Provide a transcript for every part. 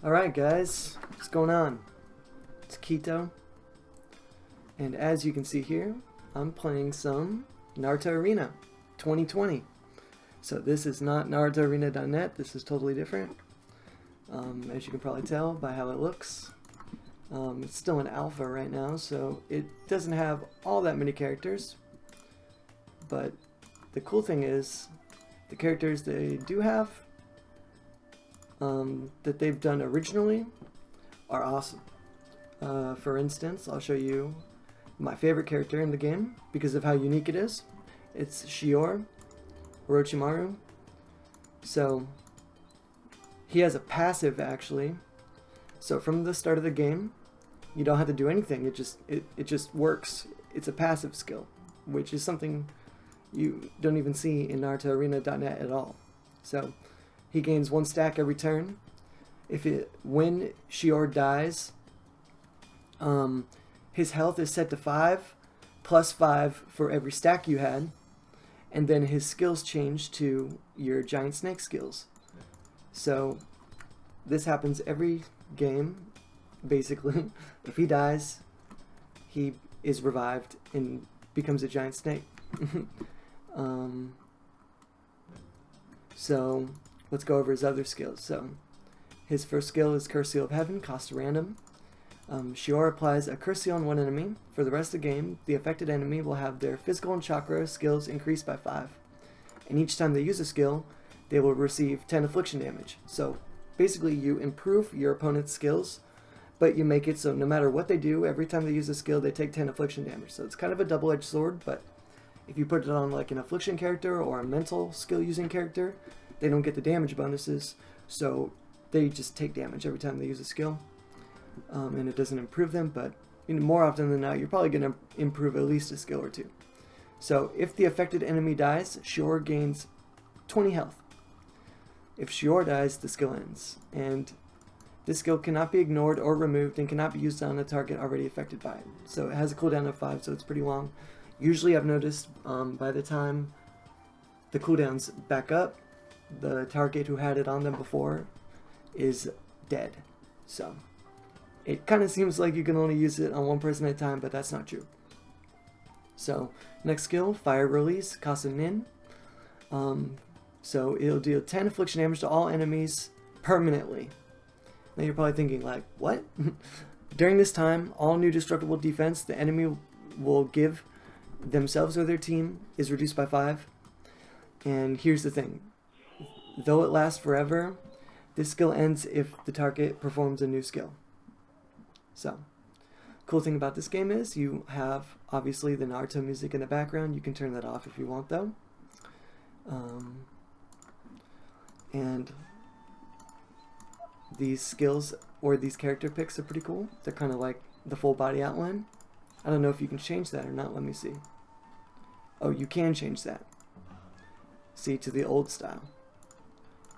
Alright guys, what's going on? It's Keto, and as you can see here, I'm playing some Naruto-Arena 2020. So this is not Naruto-Arena.net, this is totally different. As you can probably tell by how it looks. It's still in alpha right now, so it doesn't have all that many characters. But the cool thing is, the characters they do have, that they've done originally, are awesome. For instance, I'll show you my favorite character in the game because of how unique it is. It's Shior, Orochimaru. So he has a passive actually. So from the start of the game, you don't have to do anything. It just works. It's a passive skill, which is something you don't even see in Naruto-Arena.net at all. So he gains 1 stack every turn. When Shior dies, his health is set to 5, plus 5 for every stack you had, and then his skills change to your giant snake skills. So this happens every game, basically. If he dies, he is revived and becomes a giant snake. So let's go over his other skills. So his first skill is Curse Seal of Heaven, cost random. Shior applies a Curse Seal on one enemy. For the rest of the game, the affected enemy will have their physical and chakra skills increased by 5. And each time they use a skill, they will receive 10 affliction damage. So basically you improve your opponent's skills, but you make it so no matter what they do, every time they use a skill, they take 10 affliction damage. So it's kind of a double-edged sword, but if you put it on like an affliction character or a mental skill using character, they don't get the damage bonuses, so they just take damage every time they use a skill. And it doesn't improve them, but more often than not, you're probably going to improve at least a skill or 2. So if the affected enemy dies, Shior gains 20 health. If Shior dies, the skill ends, and this skill cannot be ignored or removed and cannot be used on a target already affected by it. So it has a cooldown of 5, so it's pretty long. Usually I've noticed by the time the cooldowns back up, the target who had it on them before is dead. So it kind of seems like you can only use it on one person at a time, but that's not true. So next skill, Fire Release, cost a nin. So it'll deal 10 affliction damage to all enemies permanently. Now you're probably thinking like, what? During this time, all new destructible defense the enemy will give themselves or their team is reduced by 5. And here's the thing. Though it lasts forever, this skill ends if the target performs a new skill. So, cool thing about this game is you have obviously the Naruto music in the background. You can turn that off if you want though. And these skills or these character picks are pretty cool. They're kind of like the full body outline. I don't know if you can change that or not. Let me see. Oh, you can change that. See, to the old style.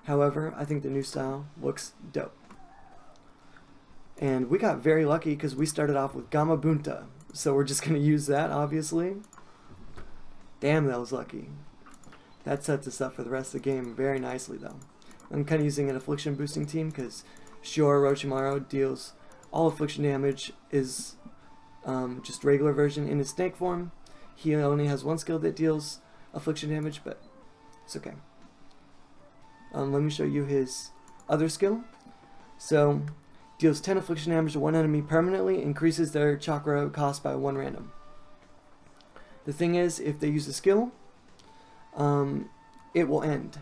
However, I think the new style looks dope. And we got very lucky because we started off with Gamma Bunta. So we're just going to use that, obviously. Damn, that was lucky. That sets us up for the rest of the game very nicely, though. I'm kind of using an affliction boosting team because Shior Orochimaru deals all affliction damage, is just regular version in his snake form. He only has 1 skill that deals affliction damage, but it's okay. Let me show you his other skill. So, deals 10 affliction damage to one enemy permanently, increases their chakra cost by 1 random. The thing is, if they use a skill, it will end.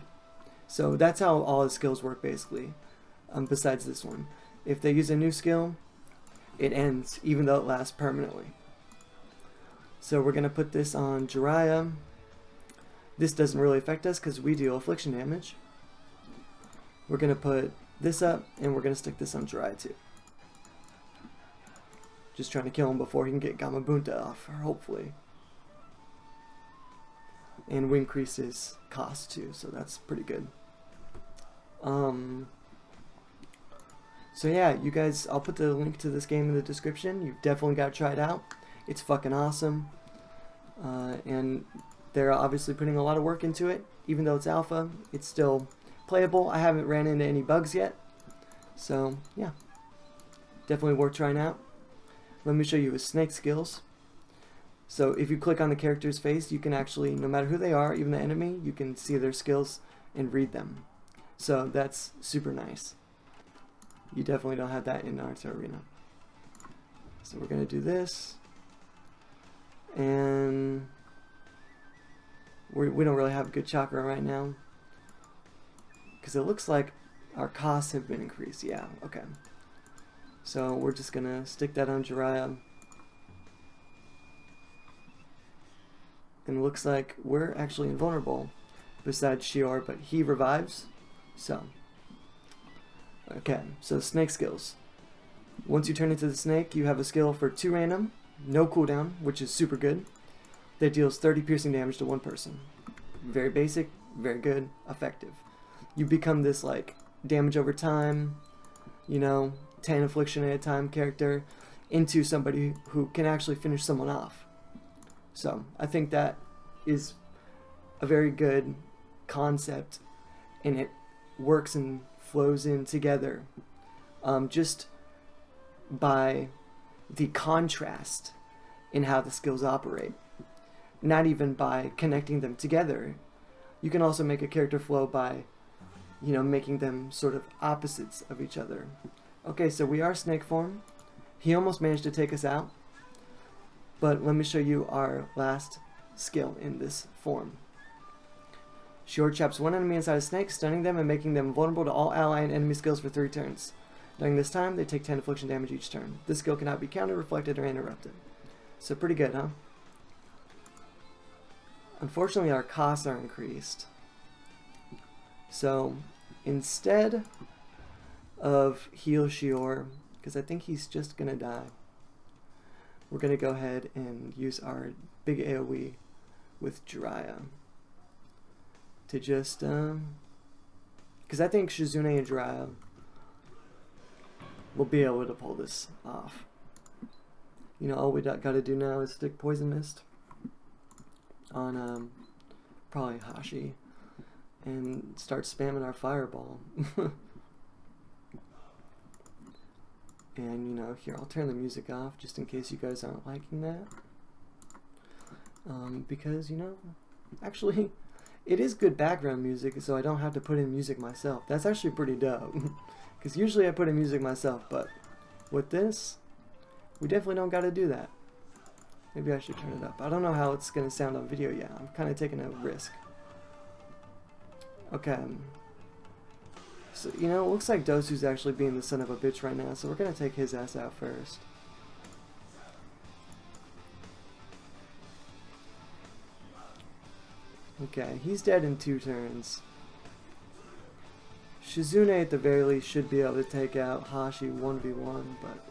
So that's how all his skills work basically, besides this one. If they use a new skill, it ends, even though it lasts permanently. So we're going to put this on Jiraiya. This doesn't really affect us because we deal affliction damage. We're going to put this up, and we're going to stick this on Jiraiya too. Just trying to kill him before he can get Gamma Bunta off, hopefully. And we increase his cost too, so that's pretty good. So yeah, you guys, I'll put the link to this game in the description. You've definitely got to try it out. It's fucking awesome. And they're obviously putting a lot of work into it. Even though it's alpha, it's still playable. I haven't ran into any bugs yet, So yeah, definitely worth trying out. Let me show you his snake skills. So if you click on the character's face, you can actually, no matter who they are, even the enemy, you can see their skills and read them. So that's super nice. You definitely don't have that in Naruto-Arena. So we're going to do this. And we don't really have good chakra right now. Because it looks like our costs have been increased. Yeah, okay. So we're just going to stick that on Jiraiya. And it looks like we're actually invulnerable besides Shior, but he revives. So, okay, so snake skills. Once you turn into the snake, you have a skill for 2 random, no cooldown, which is super good. That deals 30 piercing damage to one person. Very basic, very good, effective. You become this like damage over time, you know, 10 affliction at a time character into somebody who can actually finish someone off. So I think that is a very good concept, and it works and flows in together just by the contrast in how the skills operate. Not even by connecting them together. You can also make a character flow by, you know, making them sort of opposites of each other. Okay, so we are snake form. He almost managed to take us out. But let me show you our last skill in this form. Shior traps one enemy inside a snake, stunning them and making them vulnerable to all ally and enemy skills for 3 turns. During this time, they take 10 affliction damage each turn. This skill cannot be countered, reflected, or interrupted. So pretty good, huh? Unfortunately, our costs are increased. So instead of heal Shior, because I think he's just going to die, we're going to go ahead and use our big AoE with Jiraiya to just, because I think Shizune and Jiraiya will be able to pull this off. You know, all we got to do now is stick Poison Mist on probably Hashi and start spamming our Fireball. And, you know, here, I'll turn the music off just in case you guys aren't liking that. Because, you know, actually, it is good background music, so I don't have to put in music myself. That's actually pretty dope. Because usually I put in music myself, but with this, we definitely don't got to do that. Maybe I should turn it up. I don't know how it's going to sound on video yet. I'm kind of taking a risk. Okay. So, you know, it looks like Dosu's actually being the son of a bitch right now, so we're going to take his ass out first. Okay, he's dead in 2 turns. Shizune, at the very least, should be able to take out Hashi 1v1, but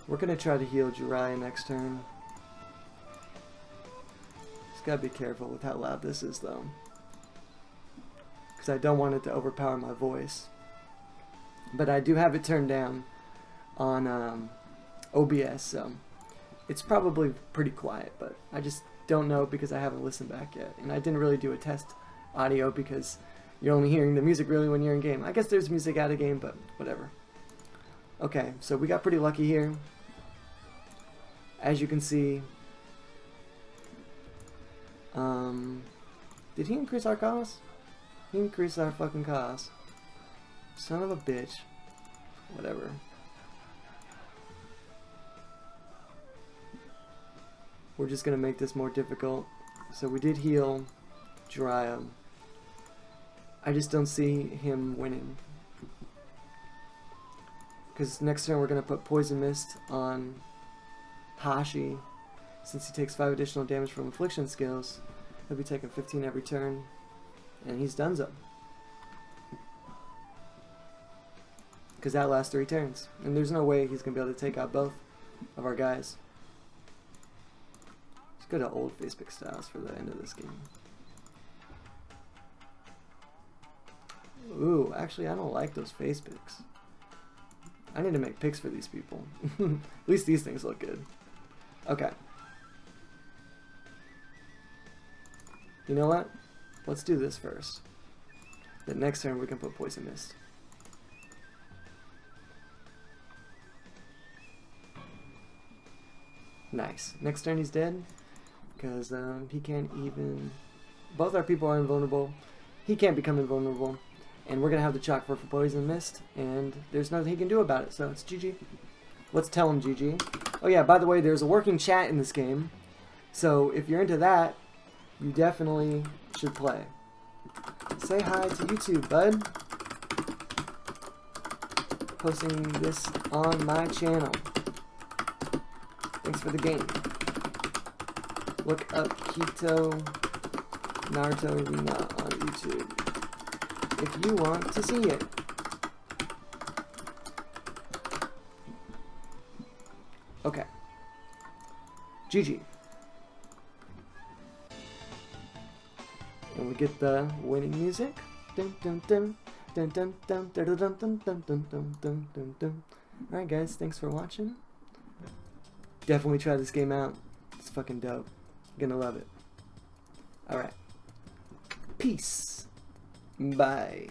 we're going to try to heal Jiraiya next turn. Just got to be careful with how loud this is, though. I don't want it to overpower my voice, but I do have it turned down on OBS, so it's probably pretty quiet, but I just don't know because I haven't listened back yet, and I didn't really do a test audio because you're only hearing the music really when you're in game. I guess there's music out of game, but whatever. Okay, so we got pretty lucky here. As you can see, did he increase our cost? He increased our fucking cost. Son of a bitch. Whatever. We're just gonna make this more difficult. So we did heal Jiraiya. I just don't see him winning. Because next turn we're gonna put Poison Mist on Hashi. Since he takes 5 additional damage from affliction skills, he'll be taking 15 every turn. And he's donezo. Because that lasts 3 turns. And there's no way he's going to be able to take out both of our guys. Let's go to old Facebook styles for the end of this game. Ooh, actually I don't like those face pics. I need to make pics for these people. At least these things look good. Okay. You know what? Let's do this first. Then next turn we can put Poison Mist. Nice. Next turn he's dead. Because he can't even... Both our people are invulnerable. He can't become invulnerable. And we're going to have the chalk for Poison Mist. And there's nothing he can do about it. So it's GG. Let's tell him GG. Oh yeah, by the way, there's a working chat in this game. So if you're into that, you definitely should play. Say hi to YouTube, bud. Posting this on my channel. Thanks for the game. Look up Keto Naruto-Arena on YouTube if you want to see it. Okay. GG. And we get the winning music. Dun dun dun dun dun dun dun dun dun dun dun dun dun dun dun. Alright guys, thanks for watching. Definitely try this game out. It's fucking dope. Gonna love it. Alright. Peace. Bye.